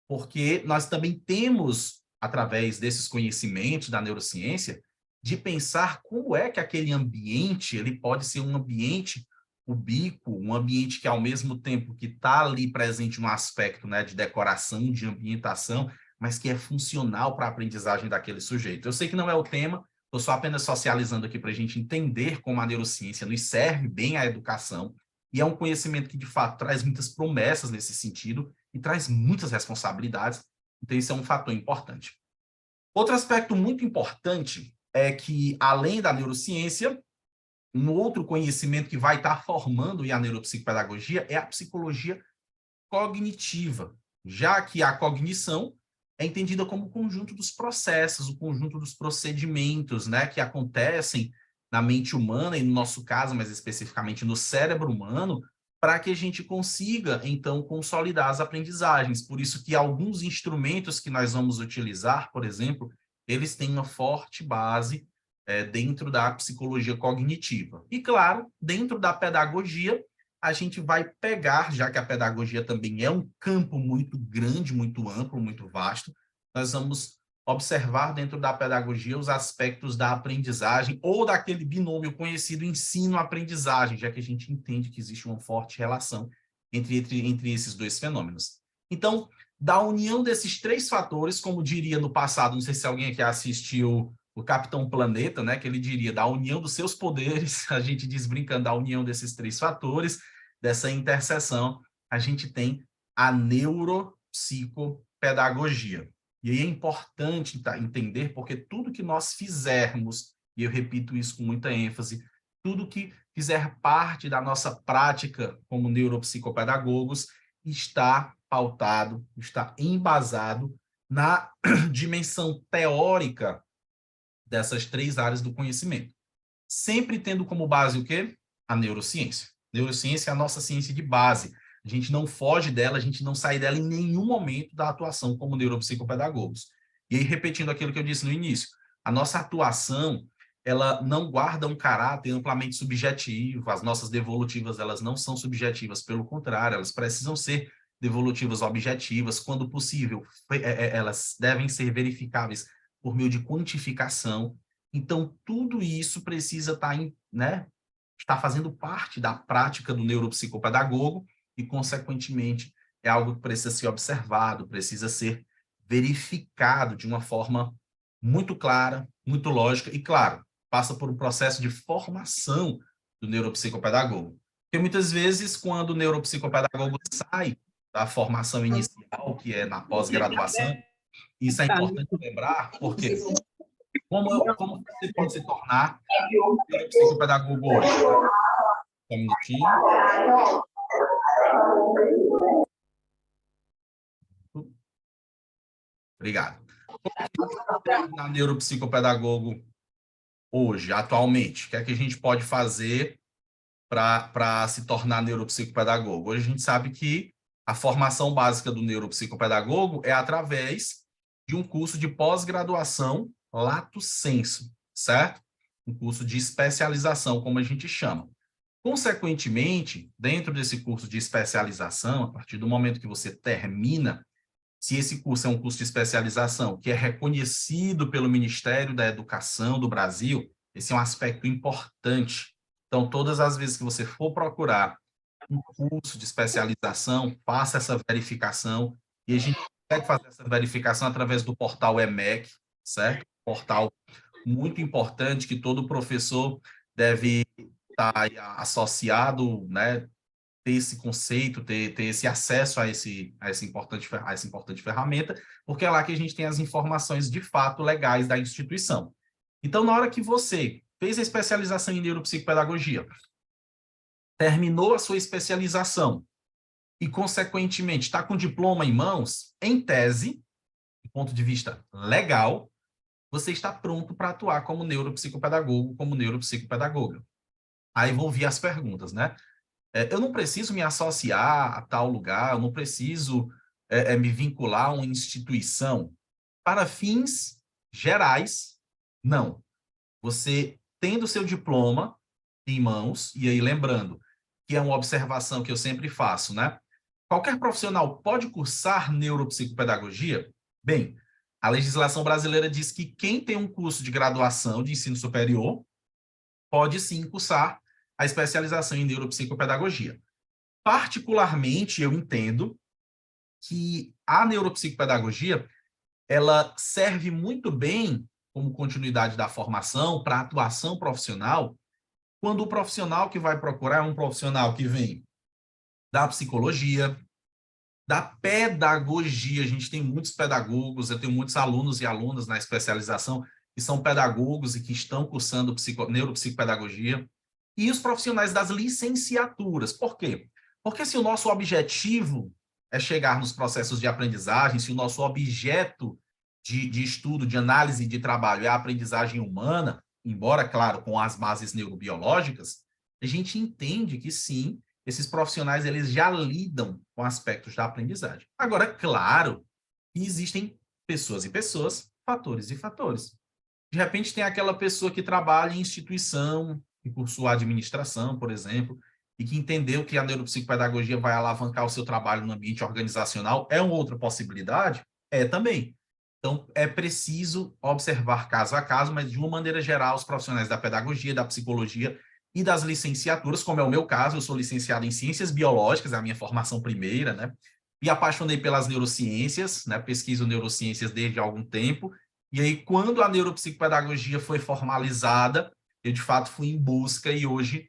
porque nós também temos, através desses conhecimentos da neurociência, de pensar como é que aquele ambiente ele pode ser um ambiente ubíquo, um ambiente que, ao mesmo tempo que está ali presente no aspecto, né, de decoração, de ambientação, mas que é funcional para a aprendizagem daquele sujeito. Eu sei que não é o tema, estou só apenas socializando aqui para a gente entender como a neurociência nos serve bem à educação, e é um conhecimento que, de fato, traz muitas promessas nesse sentido e traz muitas responsabilidades, então isso é um fator importante. Outro aspecto muito importante é que, além da neurociência, um outro conhecimento que vai estar formando a neuropsicopedagogia é a psicologia cognitiva, já que a cognição é entendida como o conjunto dos processos, o conjunto dos procedimentos, né, que acontecem na mente humana, e no nosso caso, mais especificamente no cérebro humano, para que a gente consiga, então, consolidar as aprendizagens. Por isso que alguns instrumentos que nós vamos utilizar, por exemplo, eles têm uma forte base dentro da psicologia cognitiva. E, claro, dentro da pedagogia, a gente vai pegar, já que a pedagogia também é um campo muito grande, muito amplo, muito vasto, nós vamos observar dentro da pedagogia os aspectos da aprendizagem ou daquele binômio conhecido ensino-aprendizagem, já que a gente entende que existe uma forte relação entre esses dois fenômenos. Então, da união desses três fatores, como diria no passado, não sei se alguém aqui assistiu o Capitão Planeta, né, que ele diria da união dos seus poderes, a gente diz brincando da união desses três fatores, dessa interseção, a gente tem a neuropsicopedagogia. E aí é importante entender porque tudo que nós fizermos, e eu repito isso com muita ênfase, tudo que fizer parte da nossa prática como neuropsicopedagogos está pautado, está embasado na dimensão teórica dessas três áreas do conhecimento. Sempre tendo como base o quê? A neurociência. Neurociência é a nossa ciência de base. A gente não foge dela, a gente não sai dela em nenhum momento da atuação como neuropsicopedagogos. E aí, repetindo aquilo que eu disse no início, a nossa atuação, ela não guarda um caráter amplamente subjetivo, as nossas devolutivas, elas não são subjetivas, pelo contrário, elas precisam ser devolutivas objetivas, quando possível, elas devem ser verificáveis por meio de quantificação. Então, tudo isso precisa estar, né, está fazendo parte da prática do neuropsicopedagogo e, consequentemente, é algo que precisa ser observado, precisa ser verificado de uma forma muito clara, muito lógica e, claro, passa por um processo de formação do neuropsicopedagogo. Porque muitas vezes, quando o neuropsicopedagogo sai da formação inicial, que é na pós-graduação, isso é importante lembrar, porque como você pode se tornar neuropsicopedagogo hoje? Só um minutinho. Obrigado. Na neuropsicopedagogo hoje, atualmente, o que é que a gente pode fazer para se tornar neuropsicopedagogo? Hoje a gente sabe que a formação básica do neuropsicopedagogo é através de um curso de pós-graduação lato sensu, certo? Um curso de especialização, como a gente chama. Consequentemente, dentro desse curso de especialização, a partir do momento que você termina, se esse curso é um curso de especialização que é reconhecido pelo Ministério da Educação do Brasil, esse é um aspecto importante. Então, todas as vezes que você for procurar um curso de especialização, faça essa verificação, e a gente consegue fazer essa verificação através do portal EMEC, certo? Portal muito importante que todo professor deve estar aí associado, né? Ter esse conceito, ter esse acesso a essa importante ferramenta, porque é lá que a gente tem as informações de fato legais da instituição. Então, na hora que você fez a especialização em neuropsicopedagogia, terminou a sua especialização e, consequentemente, está com o diploma em mãos, em tese, do ponto de vista legal, você está pronto para atuar como neuropsicopedagogo, como neuropsicopedagoga. Aí vão vir as perguntas, né? Eu não preciso me associar a tal lugar, eu não preciso me vincular a uma instituição. Para fins gerais, não. Você tendo seu diploma em mãos, e aí lembrando que é uma observação que eu sempre faço, né? Qualquer profissional pode cursar neuropsicopedagogia? Bem, a legislação brasileira diz que quem tem um curso de graduação de ensino superior pode sim cursar a especialização em neuropsicopedagogia. Particularmente, eu entendo que a neuropsicopedagogia ela serve muito bem como continuidade da formação para atuação profissional, quando o profissional que vai procurar é um profissional que vem da psicologia, da pedagogia. A gente tem muitos pedagogos, eu tenho muitos alunos e alunas na especialização que são pedagogos e que estão cursando neuropsicopedagogia, e os profissionais das licenciaturas. Por quê? Porque se o nosso objetivo é chegar nos processos de aprendizagem, se o nosso objeto de estudo, de análise de trabalho é a aprendizagem humana, embora, claro, com as bases neurobiológicas, a gente entende que sim, esses profissionais eles já lidam com aspectos da aprendizagem. Agora, é claro que existem pessoas e pessoas, fatores e fatores. De repente, tem aquela pessoa que trabalha em instituição, que cursou administração, por exemplo, e que entendeu que a neuropsicopedagogia vai alavancar o seu trabalho no ambiente organizacional. É uma outra possibilidade? É também. Então, é preciso observar caso a caso, mas, de uma maneira geral, os profissionais da pedagogia, da psicologia e das licenciaturas, como é o meu caso, eu sou licenciado em Ciências Biológicas, é a minha formação primeira, né? Me apaixonei pelas neurociências, né? Pesquiso neurociências desde há algum tempo, e aí, quando a neuropsicopedagogia foi formalizada, eu, de fato, fui em busca e hoje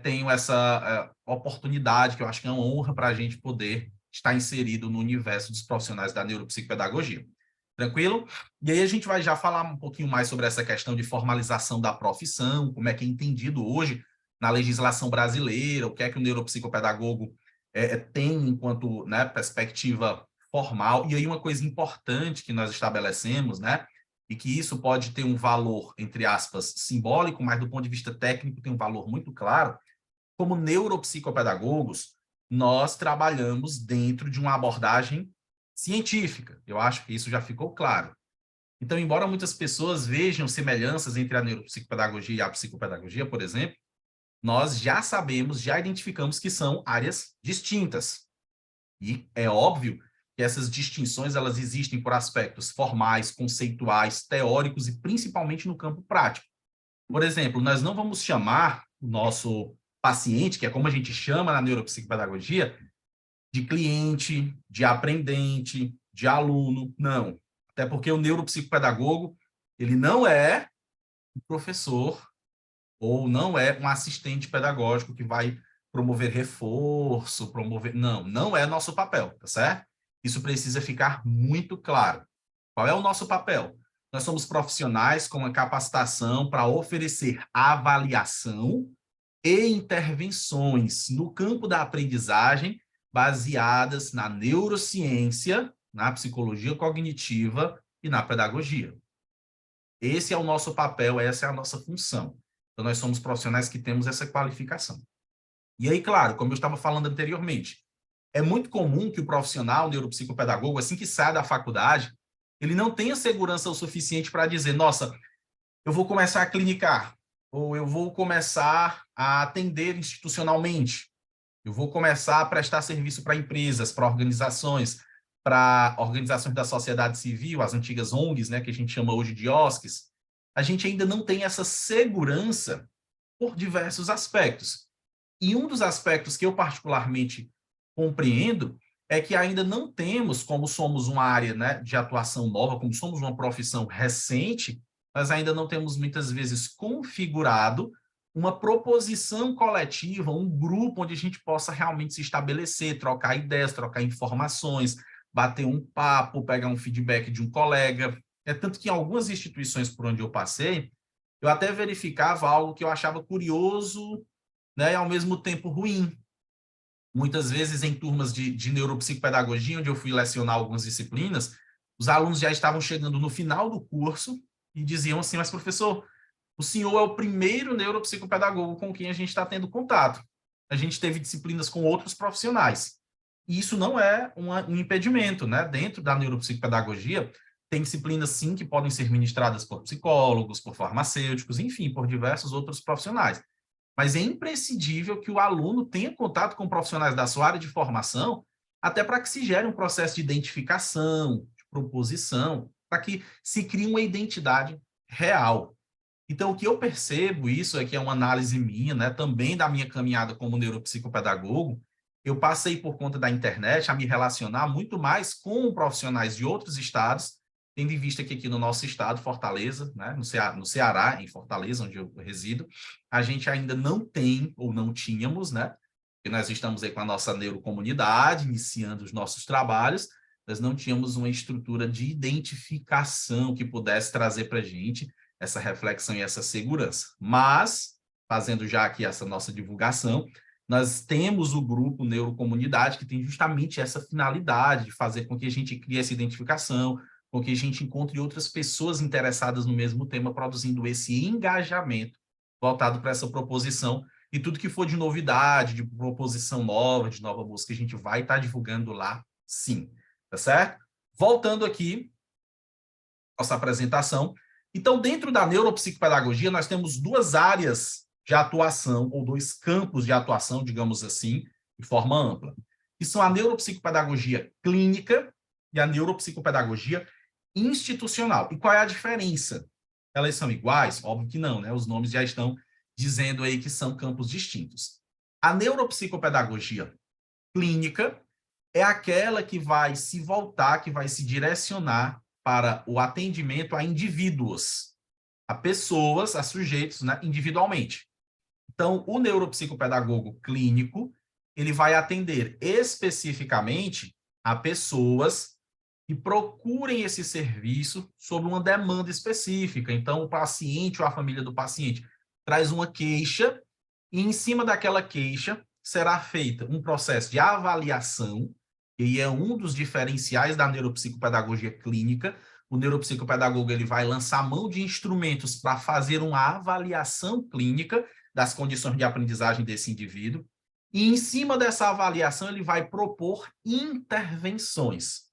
tenho essa oportunidade, que eu acho que é uma honra para a gente poder estar inserido no universo dos profissionais da neuropsicopedagogia. Tranquilo? E aí a gente vai já falar um pouquinho mais sobre essa questão de formalização da profissão, como é que é entendido hoje na legislação brasileira, o que é que o neuropsicopedagogo tem enquanto, né, perspectiva formal. E aí uma coisa importante que nós estabelecemos, né, e que isso pode ter um valor, entre aspas, simbólico, mas do ponto de vista técnico tem um valor muito claro, como neuropsicopedagogos, nós trabalhamos dentro de uma abordagem científica. Eu acho que isso já ficou claro. Então, embora muitas pessoas vejam semelhanças entre a neuropsicopedagogia e a psicopedagogia, por exemplo, nós já sabemos, já identificamos que são áreas distintas. E é óbvio que essas distinções elas existem por aspectos formais, conceituais, teóricos e principalmente no campo prático. Por exemplo, nós não vamos chamar o nosso paciente, que é como a gente chama na neuropsicopedagogia, de cliente, de aprendente, de aluno, não. Até porque o neuropsicopedagogo, ele não é um professor ou não é um assistente pedagógico que vai promover reforço, promover... Não, não é nosso papel, tá certo? Isso precisa ficar muito claro. Qual é o nosso papel? Nós somos profissionais com a capacitação para oferecer avaliação e intervenções no campo da aprendizagem baseadas na neurociência, na psicologia cognitiva e na pedagogia. Esse é o nosso papel, essa é a nossa função. Então, nós somos profissionais que temos essa qualificação. E aí, claro, como eu estava falando anteriormente, é muito comum que o profissional, o neuropsicopedagogo, assim que sai da faculdade, ele não tenha segurança o suficiente para dizer, nossa, eu vou começar a clinicar, ou eu vou começar a atender institucionalmente, eu vou começar a prestar serviço para empresas, para organizações da sociedade civil, as antigas ONGs, né, que a gente chama hoje de OSCs. A gente ainda não tem essa segurança por diversos aspectos. E um dos aspectos que eu particularmente compreendo é que ainda não temos, como somos uma área, né, de atuação nova, como somos uma profissão recente, nós ainda não temos muitas vezes configurado uma proposição coletiva, um grupo onde a gente possa realmente se estabelecer, trocar ideias, trocar informações, bater um papo, pegar um feedback de um colega. É tanto que em algumas instituições por onde eu passei, eu até verificava algo que eu achava curioso, né, e ao mesmo tempo ruim. Muitas vezes em turmas de neuropsicopedagogia, onde eu fui lecionar algumas disciplinas, os alunos já estavam chegando no final do curso e diziam assim, mas professor, o senhor é o primeiro neuropsicopedagogo com quem a gente está tendo contato. A gente teve disciplinas com outros profissionais. E isso não é um impedimento, né? Dentro da neuropsicopedagogia, tem disciplinas, sim, que podem ser ministradas por psicólogos, por farmacêuticos, enfim, por diversos outros profissionais. Mas é imprescindível que o aluno tenha contato com profissionais da sua área de formação, até para que se gere um processo de identificação, de proposição, para que se crie uma identidade real. Então, o que eu percebo, isso é que é uma análise minha, né, também da minha caminhada como neuropsicopedagogo, eu passei por conta da internet a me relacionar muito mais com profissionais de outros estados, tendo em vista que aqui no nosso estado, Fortaleza, né, no Ceará, em Fortaleza, onde eu resido, a gente ainda não tem, ou não tínhamos, né, porque nós estamos aí com a nossa neurocomunidade, iniciando os nossos trabalhos, nós não tínhamos uma estrutura de identificação que pudesse trazer para a gente essa reflexão e essa segurança. Mas, fazendo já aqui essa nossa divulgação, nós temos o grupo Neurocomunidade, que tem justamente essa finalidade de fazer com que a gente crie essa identificação, com que a gente encontre outras pessoas interessadas no mesmo tema, produzindo esse engajamento voltado para essa proposição. E tudo que for de novidade, de proposição nova, de nova música, a gente vai estar divulgando lá, sim. Tá certo? Voltando aqui, nossa apresentação. Então, dentro da neuropsicopedagogia, nós temos duas áreas de atuação, ou dois campos de atuação, digamos assim, de forma ampla, que são a neuropsicopedagogia clínica e a neuropsicopedagogia institucional. E qual é a diferença? Elas são iguais? Óbvio que não, né? Os nomes já estão dizendo aí que são campos distintos. A neuropsicopedagogia clínica é aquela que vai se voltar, que vai se direcionar para o atendimento a indivíduos, a pessoas, a sujeitos, né, individualmente. Então, o neuropsicopedagogo clínico, ele vai atender especificamente a pessoas que procurem esse serviço sob uma demanda específica. Então, o paciente ou a família do paciente traz uma queixa e, em cima daquela queixa, será feita um processo de avaliação, e é um dos diferenciais da neuropsicopedagogia clínica. O neuropsicopedagogo ele vai lançar mão de instrumentos para fazer uma avaliação clínica das condições de aprendizagem desse indivíduo, e em cima dessa avaliação ele vai propor intervenções,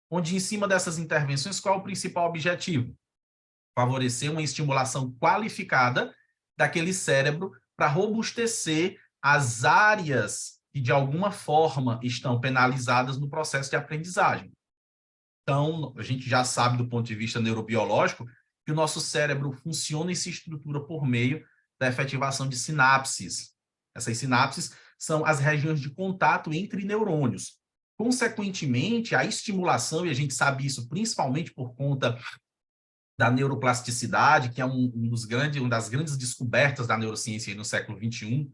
onde em cima dessas intervenções qual é o principal objetivo? Favorecer uma estimulação qualificada daquele cérebro para robustecer as áreas que de alguma forma estão penalizadas no processo de aprendizagem. Então, a gente já sabe do ponto de vista neurobiológico que o nosso cérebro funciona e se estrutura por meio da efetivação de sinapses. Essas sinapses são as regiões de contato entre neurônios. Consequentemente, a estimulação, e a gente sabe isso principalmente por conta da neuroplasticidade, que é uma das grandes descobertas da neurociência no século XXI,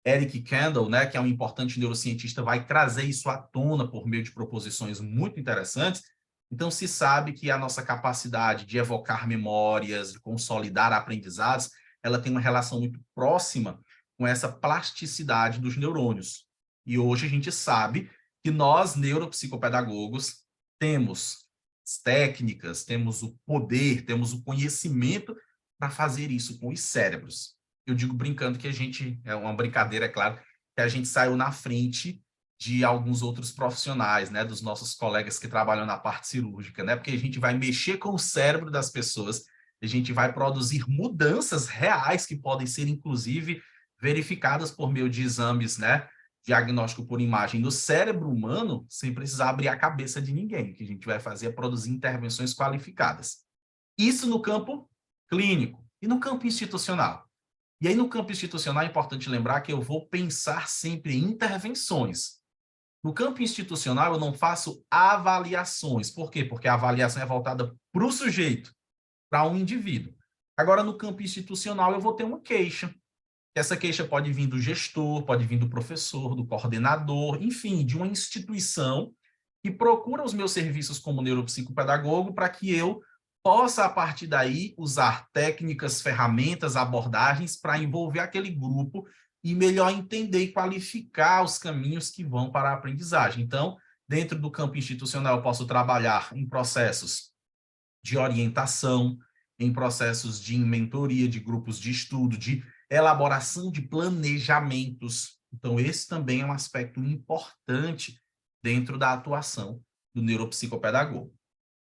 Eric Kandel, né, que é um importante neurocientista, vai trazer isso à tona por meio de proposições muito interessantes. Então, se sabe que a nossa capacidade de evocar memórias, de consolidar aprendizados, ela tem uma relação muito próxima com essa plasticidade dos neurônios. E hoje a gente sabe que nós, neuropsicopedagogos, temos técnicas, temos o poder, temos o conhecimento para fazer isso com os cérebros. Eu digo brincando que a gente, é uma brincadeira, é claro, que a gente saiu na frente de alguns outros profissionais, né, dos nossos colegas que trabalham na parte cirúrgica, né, porque a gente vai mexer com o cérebro das pessoas, a gente vai produzir mudanças reais que podem ser, inclusive, verificadas por meio de exames, né, diagnóstico por imagem no cérebro humano, sem precisar abrir a cabeça de ninguém. O que a gente vai fazer é produzir intervenções qualificadas. Isso no campo clínico e no campo institucional. E aí, no campo institucional, é importante lembrar que eu vou pensar sempre em intervenções. No campo institucional, eu não faço avaliações. Por quê? Porque a avaliação é voltada para o sujeito, para um indivíduo. Agora, no campo institucional, eu vou ter uma queixa. Essa queixa pode vir do gestor, pode vir do professor, do coordenador, enfim, de uma instituição que procura os meus serviços como neuropsicopedagogo para que eu possa, a partir daí, usar técnicas, ferramentas, abordagens para envolver aquele grupo e melhor entender e qualificar os caminhos que vão para a aprendizagem. Então, dentro do campo institucional, eu posso trabalhar em processos de orientação, em processos de mentoria, de grupos de estudo, de elaboração de planejamentos. Então, esse também é um aspecto importante dentro da atuação do neuropsicopedagogo.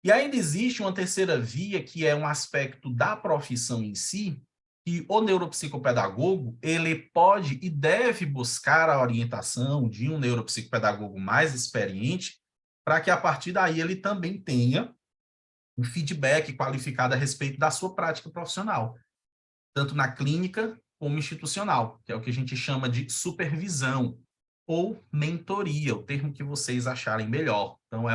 E ainda existe uma terceira via, que é um aspecto da profissão em si, que o neuropsicopedagogo, ele pode e deve buscar a orientação de um neuropsicopedagogo mais experiente, para que a partir daí ele também tenha um feedback qualificado a respeito da sua prática profissional, tanto na clínica como institucional, que é o que a gente chama de supervisão ou mentoria, o termo que vocês acharem melhor. Então,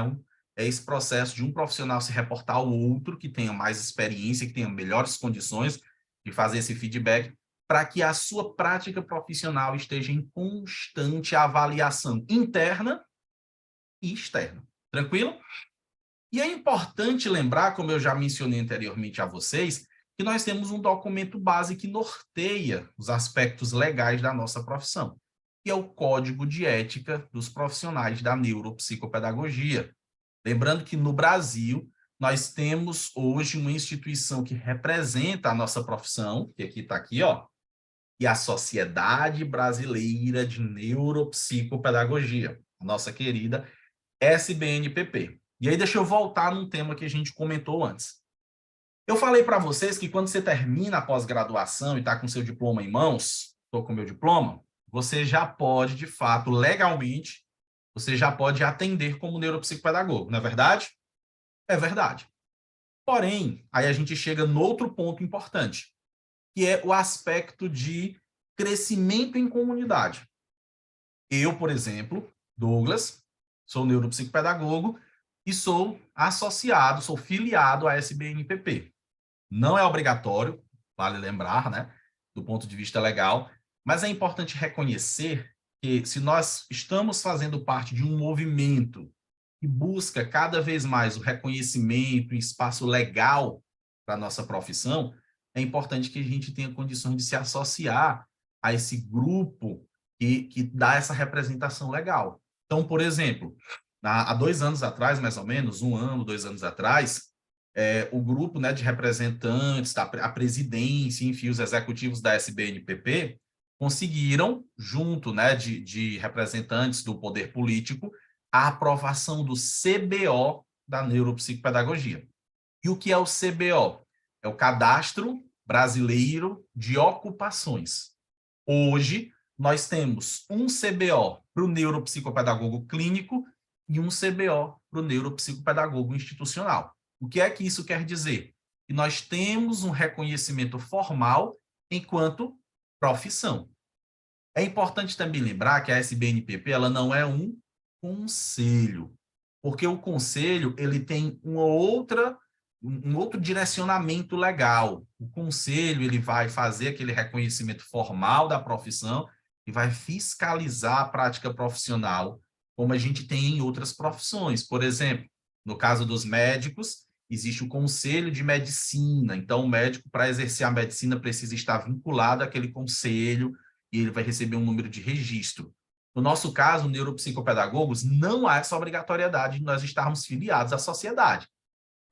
é esse processo de um profissional se reportar ao outro que tenha mais experiência, que tenha melhores condições de fazer esse feedback, para que a sua prática profissional esteja em constante avaliação interna e externa. Tranquilo? E é importante lembrar, como eu já mencionei anteriormente a vocês, que nós temos um documento base que norteia os aspectos legais da nossa profissão, que é o Código de Ética dos Profissionais da Neuropsicopedagogia. Lembrando que no Brasil, nós temos hoje uma instituição que representa a nossa profissão, que aqui está aqui, ó, e a Sociedade Brasileira de Neuropsicopedagogia, a nossa querida SBNPP. E aí deixa eu voltar num tema que a gente comentou antes. Eu falei para vocês que quando você termina a pós-graduação e está com seu diploma em mãos, estou com meu diploma, você já pode, de fato, legalmente, você já pode atender como neuropsicopedagogo, não é verdade? É verdade. Porém, aí a gente chega no outro ponto importante, que é o aspecto de crescimento em comunidade. Eu, por exemplo, Douglas, sou neuropsicopedagogo e sou associado, sou filiado à SBNPP. Não é obrigatório, vale lembrar, né, do ponto de vista legal, mas é importante reconhecer que se nós estamos fazendo parte de um movimento que busca cada vez mais o reconhecimento e espaço legal para a nossa profissão, é importante que a gente tenha condições de se associar a esse grupo que dá essa representação legal. Então, por exemplo, há 2 anos atrás, mais ou menos, 1 ano, 2 anos atrás, o grupo, né, de representantes, a presidência, enfim, os executivos da SBNPP conseguiram, junto, né, de representantes do poder político, a aprovação do CBO da neuropsicopedagogia. E o que é o CBO? É o Cadastro Brasileiro de Ocupações. Hoje, nós temos um CBO para o neuropsicopedagogo clínico e um CBO para o neuropsicopedagogo institucional. O que é que isso quer dizer? Que nós temos um reconhecimento formal enquanto profissão. É importante também lembrar que a SBNPP ela não é um conselho, porque o conselho ele tem um outro direcionamento legal. O conselho ele vai fazer aquele reconhecimento formal da profissão e vai fiscalizar a prática profissional, como a gente tem em outras profissões. Por exemplo, no caso dos médicos, existe o conselho de medicina. Então, o médico, para exercer a medicina, precisa estar vinculado àquele conselho e ele vai receber um número de registro. No nosso caso, neuropsicopedagogos, não há essa obrigatoriedade de nós estarmos filiados à sociedade.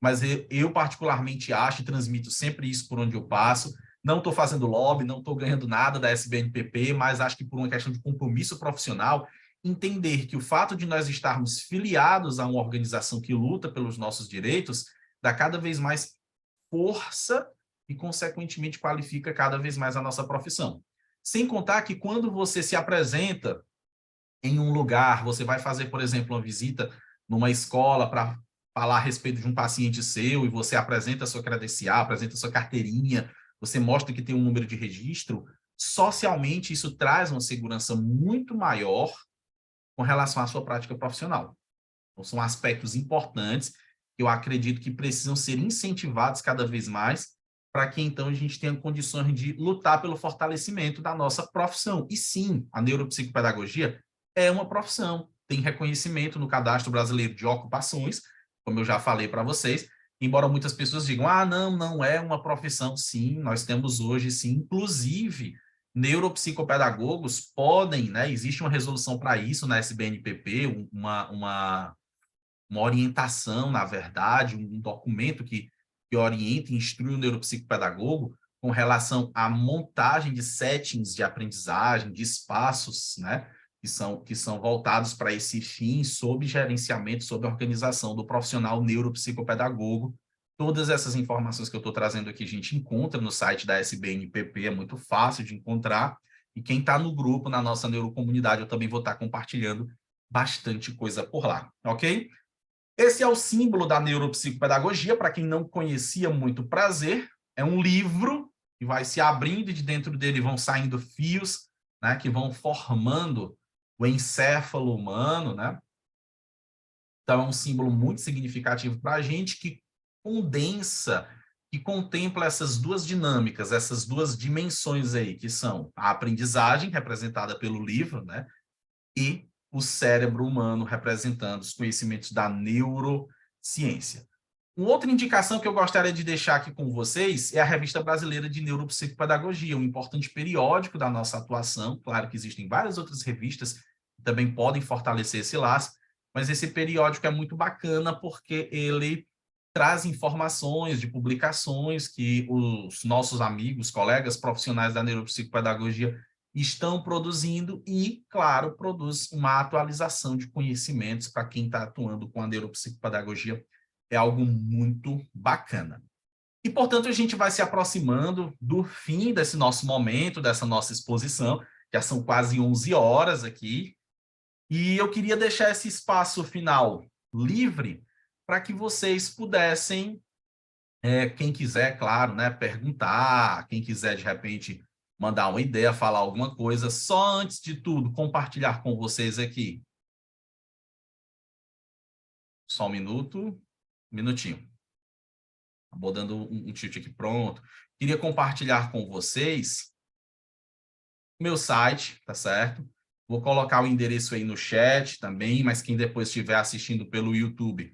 Mas eu particularmente acho e transmito sempre isso por onde eu passo. Não estou fazendo lobby, não estou ganhando nada da SBNPP, mas acho que por uma questão de compromisso profissional, entender que o fato de nós estarmos filiados a uma organização que luta pelos nossos direitos dá cada vez mais força e, consequentemente, qualifica cada vez mais a nossa profissão. Sem contar que quando você se apresenta em um lugar, você vai fazer, por exemplo, uma visita numa escola para falar a respeito de um paciente seu e você apresenta a sua credencial, apresenta a sua carteirinha, você mostra que tem um número de registro, socialmente isso traz uma segurança muito maior com relação à sua prática profissional. Então, são aspectos importantes que eu acredito que precisam ser incentivados cada vez mais para que, então, a gente tenha condições de lutar pelo fortalecimento da nossa profissão. E sim, a neuropsicopedagogia é uma profissão, tem reconhecimento no Cadastro Brasileiro de Ocupações, como eu já falei para vocês, embora muitas pessoas digam, não, não é uma profissão. Sim, nós temos hoje, sim, inclusive, neuropsicopedagogos podem, né, existe uma resolução para isso na SBNPP, uma orientação, na verdade, um documento que orienta e instrui o neuropsicopedagogo com relação à montagem de settings de aprendizagem, de espaços, né, que são voltados para esse fim, sob gerenciamento, sob organização do profissional neuropsicopedagogo. Todas essas informações que eu estou trazendo aqui, a gente encontra no site da SBNPP, é muito fácil de encontrar, e quem está no grupo, na nossa neurocomunidade, eu também vou estar compartilhando bastante coisa por lá, ok? Esse é o símbolo da neuropsicopedagogia, para quem não conhecia, muito prazer. É um livro que vai se abrindo e de dentro dele vão saindo fios, né, que vão formando o encéfalo humano, né? Então, é um símbolo muito significativo para a gente, que condensa, que contempla essas duas dinâmicas, essas duas dimensões aí, que são a aprendizagem, representada pelo livro, né? E o cérebro humano, representando os conhecimentos da neurociência. Uma outra indicação que eu gostaria de deixar aqui com vocês é a Revista Brasileira de Neuropsicopedagogia, um importante periódico da nossa atuação. Claro que existem várias outras revistas que também podem fortalecer esse laço, mas esse periódico é muito bacana porque ele traz informações de publicações que os nossos amigos, colegas profissionais da neuropsicopedagogia estão produzindo e, claro, produz uma atualização de conhecimentos para quem está atuando com a neuropsicopedagogia. É algo muito bacana. E, portanto, a gente vai se aproximando do fim desse nosso momento, dessa nossa exposição. Já são quase 11 horas aqui. E eu queria deixar esse espaço final livre para que vocês pudessem, quem quiser, claro, né, perguntar, quem quiser, de repente, mandar uma ideia, falar alguma coisa, só antes de tudo, compartilhar com vocês aqui. Só um minutinho. Vou dando um tilt aqui, pronto. Queria compartilhar com vocês o meu site, tá certo? Vou colocar o endereço aí no chat também, mas quem depois estiver assistindo pelo YouTube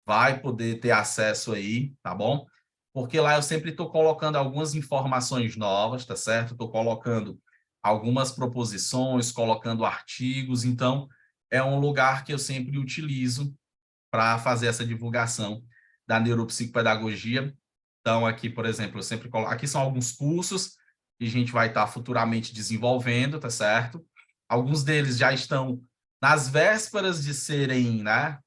vai poder ter acesso aí, tá bom? Porque lá eu sempre estou colocando algumas informações novas, tá certo? Estou colocando algumas proposições, colocando artigos, então é um lugar que eu sempre utilizo para fazer essa divulgação da neuropsicopedagogia. Então, aqui, por exemplo, eu sempre coloco... Aqui são alguns cursos que a gente vai estar futuramente desenvolvendo, tá certo? Alguns deles já estão nas vésperas de serem, né,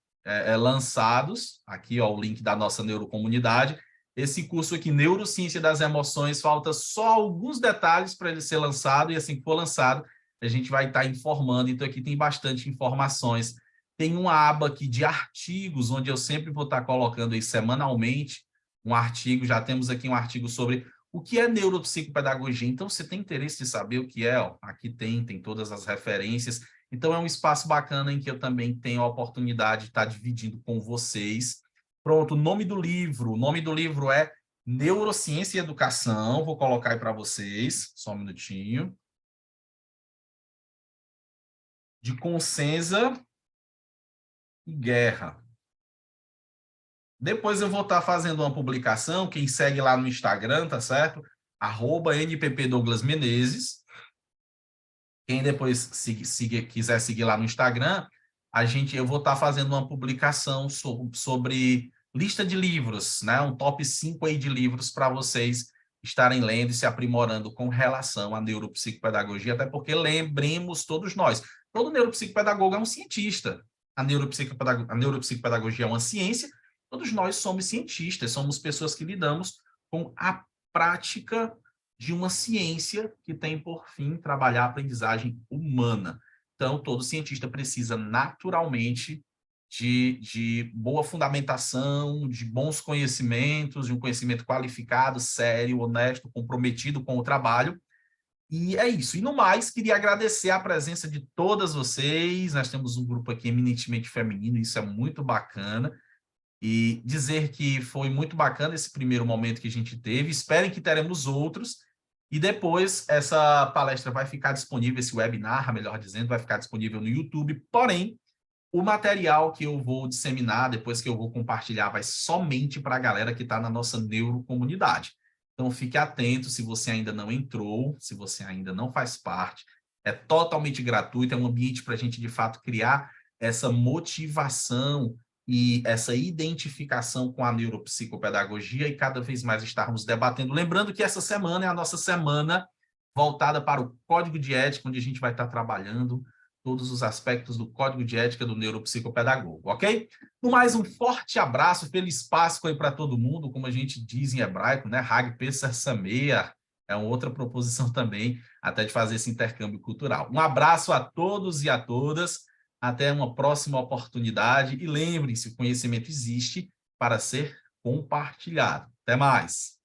lançados. Aqui, ó, o link da nossa neurocomunidade. Esse curso aqui, Neurociência das Emoções, falta só alguns detalhes para ele ser lançado, e assim que for lançado, a gente vai estar informando. Então, aqui tem bastante informações. Tem uma aba aqui de artigos, onde eu sempre vou estar colocando aí semanalmente um artigo. Já temos aqui um artigo sobre o que é neuropsicopedagogia. Então, você tem interesse de saber o que é? Ó, aqui tem todas as referências. Então, é um espaço bacana em que eu também tenho a oportunidade de estar dividindo com vocês. Pronto, o nome do livro é Neurociência e Educação. Vou colocar aí para vocês, só um minutinho. De Consenza e Guerra. Depois eu vou estar fazendo uma publicação, quem segue lá no Instagram, tá certo? @NPP_Douglas_Menezes. Quem depois quiser seguir lá no Instagram, eu vou estar fazendo uma publicação sobre lista de livros, né? Um top 5 aí de livros para vocês estarem lendo e se aprimorando com relação à neuropsicopedagogia, até porque lembremos todos nós, todo neuropsicopedagogo é um cientista. A neuropsicopedagogia é uma ciência, todos nós somos cientistas, somos pessoas que lidamos com a prática de uma ciência que tem por fim trabalhar a aprendizagem humana. Então, todo cientista precisa naturalmente de boa fundamentação, de bons conhecimentos, de um conhecimento qualificado, sério, honesto, comprometido com o trabalho. E é isso. E no mais, queria agradecer a presença de todas vocês. Nós temos um grupo aqui eminentemente feminino, isso é muito bacana. E dizer que foi muito bacana esse primeiro momento que a gente teve. Esperem que teremos outros. E depois essa palestra vai ficar disponível, esse webinar, melhor dizendo, vai ficar disponível no YouTube. Porém, o material que eu vou disseminar, depois que eu vou compartilhar, vai somente para a galera que está na nossa neurocomunidade. Então, fique atento se você ainda não entrou, se você ainda não faz parte. É totalmente gratuito, é um ambiente para a gente, de fato, criar essa motivação e essa identificação com a neuropsicopedagogia e cada vez mais estarmos debatendo. Lembrando que essa semana é a nossa semana voltada para o Código de Ética, onde a gente vai estar trabalhando todos os aspectos do Código de Ética do neuropsicopedagogo, ok? No mais, um forte abraço, feliz Páscoa aí para todo mundo, como a gente diz em hebraico, né? Hag Pesach Sameach, é uma outra proposição também, até de fazer esse intercâmbio cultural. Um abraço a todos e a todas, até uma próxima oportunidade, e lembrem-se, o conhecimento existe para ser compartilhado. Até mais!